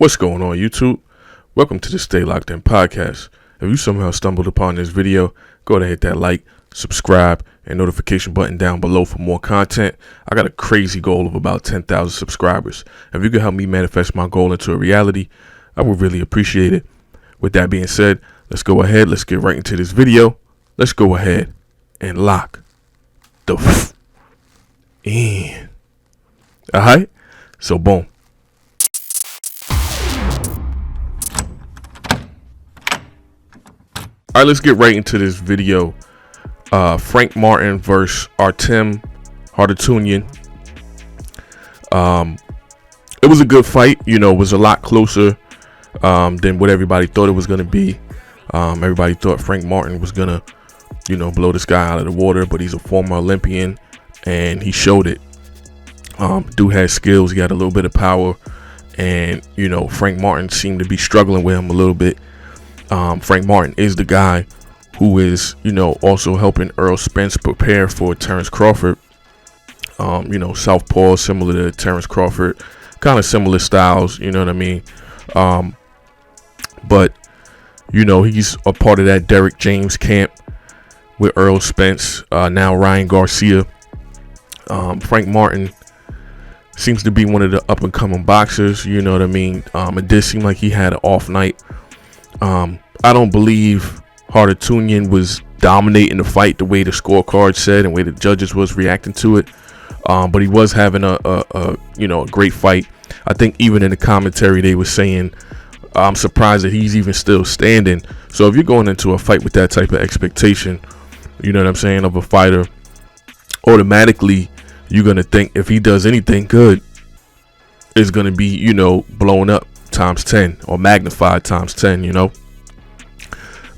What's going on, YouTube? Welcome to the Stay Locked In podcast. If you somehow stumbled upon this video, go ahead and hit that like, subscribe, and notification button down below for more content. I got a crazy goal of about 10,000 subscribers. If you could help me manifest my goal into a reality, I would really appreciate it. With that being said, let's go ahead. Let's get right into this video. Let's go ahead and lock the in. All right? So, boom. All right, let's get right into this video. Frank Martin versus Artem Harutyunyan. It was a good fight. You know, it was a lot closer than what everybody thought it was going to be. Everybody thought Frank Martin was going to, blow this guy out of the water, but he's a former Olympian, and he showed it. Dude had skills. He had a little bit of power, and, Frank Martin seemed to be struggling with him a little bit. Frank Martin is the guy who is, also helping Errol Spence prepare for Terrence Crawford. Southpaw, similar to Terrence Crawford, kind of similar styles, you know what I mean? But, he's a part of that Derrick James camp with Errol Spence, now Ryan Garcia. Frank Martin seems to be one of the up-and-coming boxers, you know what I mean? It did seem like he had an off night. I don't believe Harutyunyan was dominating the fight the way the scorecard said and the way the judges was reacting to it. But he was having a great fight. I think even in the commentary they were saying, I'm surprised that he's even still standing. So if you're going into a fight with that type of expectation, you know what I'm saying, of a fighter, automatically you're going to think if he does anything good, it's going to be, blown up times 10 or magnified times 10,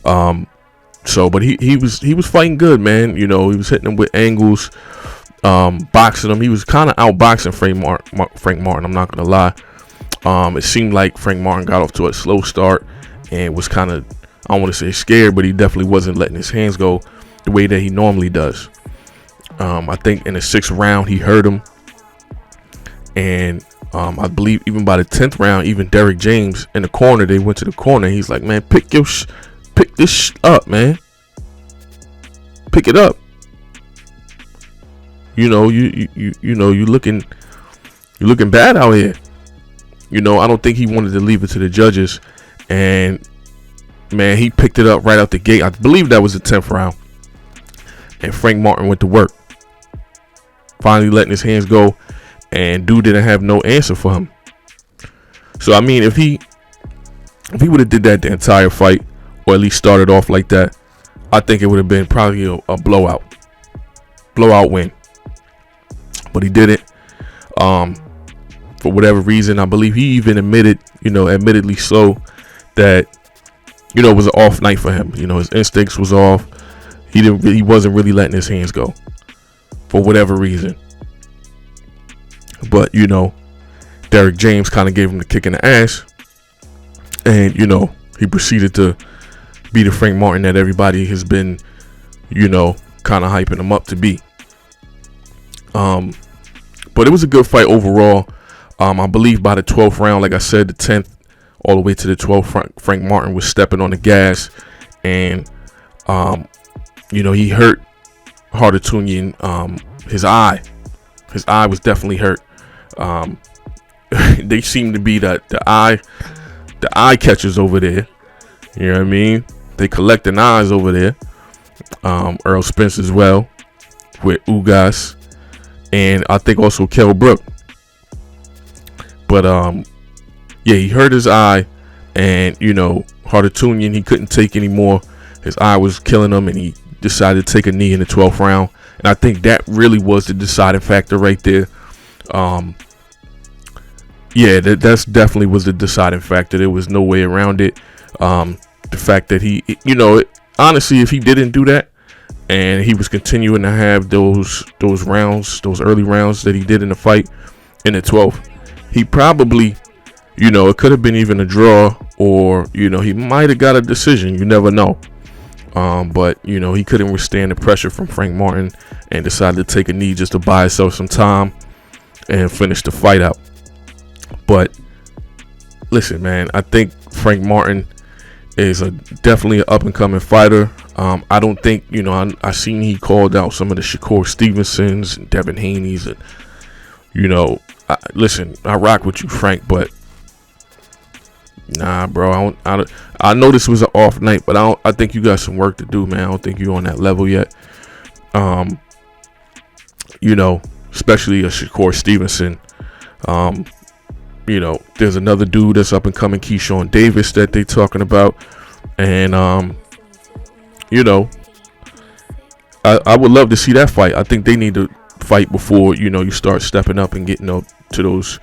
but he was fighting good, man. He was hitting him with angles, boxing him. He was kind of outboxing Frank Martin. I'm not gonna lie. It seemed like Frank Martin got off to a slow start and was kind of, I don't want to say scared, but he definitely wasn't letting his hands go the way that he normally does. I think in the 6th round he hurt him, and I believe even by the 10th round, even Derrick James in the corner, they went to the corner. He's like, man, pick this up, man. Pick it up. You looking bad out here. I don't think he wanted to leave it to the judges, and man, he picked it up right out the gate. I believe that was the 10th round, and Frank Martin went to work, finally letting his hands go. And dude didn't have no answer for him. So I mean, if he would have did that the entire fight, or at least started off like that, I think it would have been probably a blowout win. But he didn't. For whatever reason, I believe he even admitted, admittedly so, that it was an off night for him. His instincts was off. He wasn't really letting his hands go for whatever reason. But, Derrick James kind of gave him the kick in the ass. And, he proceeded to be the Frank Martin that everybody has been, kind of hyping him up to be. But it was a good fight overall. I believe by the 12th round, like I said, the 10th all the way to the 12th, Frank Martin was stepping on the gas. And, he hurt Harutyunyan, his eye. His eye was definitely hurt. They seem to be the eye catchers over there. You know what I mean? They collecting eyes over there. Errol Spence as well, with Ugas, and I think also Kell Brook. But he hurt his eye, and Harutyunyan, he couldn't take anymore. His eye was killing him, and he decided to take a knee in the 12th round. And I think that really was the deciding factor right there. That's definitely was the deciding factor. There was no way around it. The fact that he, honestly, if he didn't do that and he was continuing to have those rounds, those early rounds that he did in the fight in the 12th, he probably, it could have been even a draw, or, he might have got a decision. You never know. But, he couldn't withstand the pressure from Frank Martin and decided to take a knee just to buy himself some time and finish the fight out. But listen, man, I think Frank Martin is definitely an up and coming fighter. I don't think, I seen he called out some of the Shakur Stevensons and Devin Haney's, and listen, I rock with you, Frank, but nah, bro. I know this was an off night, but I think you got some work to do, man. I don't think you're on that level yet. Especially a Shakur Stevenson. There's another dude that's up and coming, Keyshawn Davis, that they talking about, and I would love to see that fight. I think they need to fight before you start stepping up and getting up to those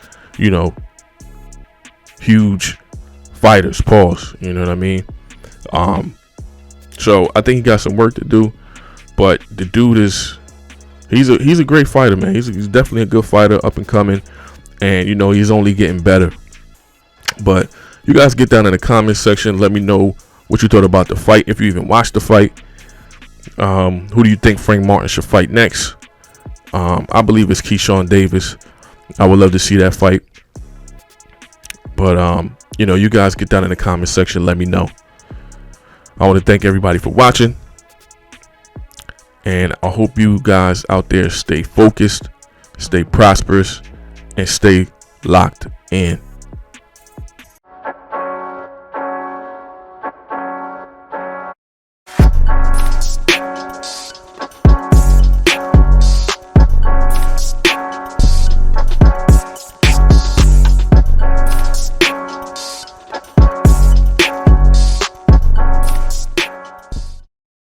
huge fighters. Pause. You know what I mean? So I think he got some work to do, but the dude he's a great fighter, man. He's definitely a good fighter, up and coming, and he's only getting better. But you guys get down in the comment section, let me know what you thought about the fight, if you even watched the fight. Who do you think Frank Martin should fight next? I believe it's Keyshawn Davis. I would love to see that fight. But you guys get down in the comment section, let me know. I want to thank everybody for watching, and I hope you guys out there stay focused, stay prosperous, and stay locked in.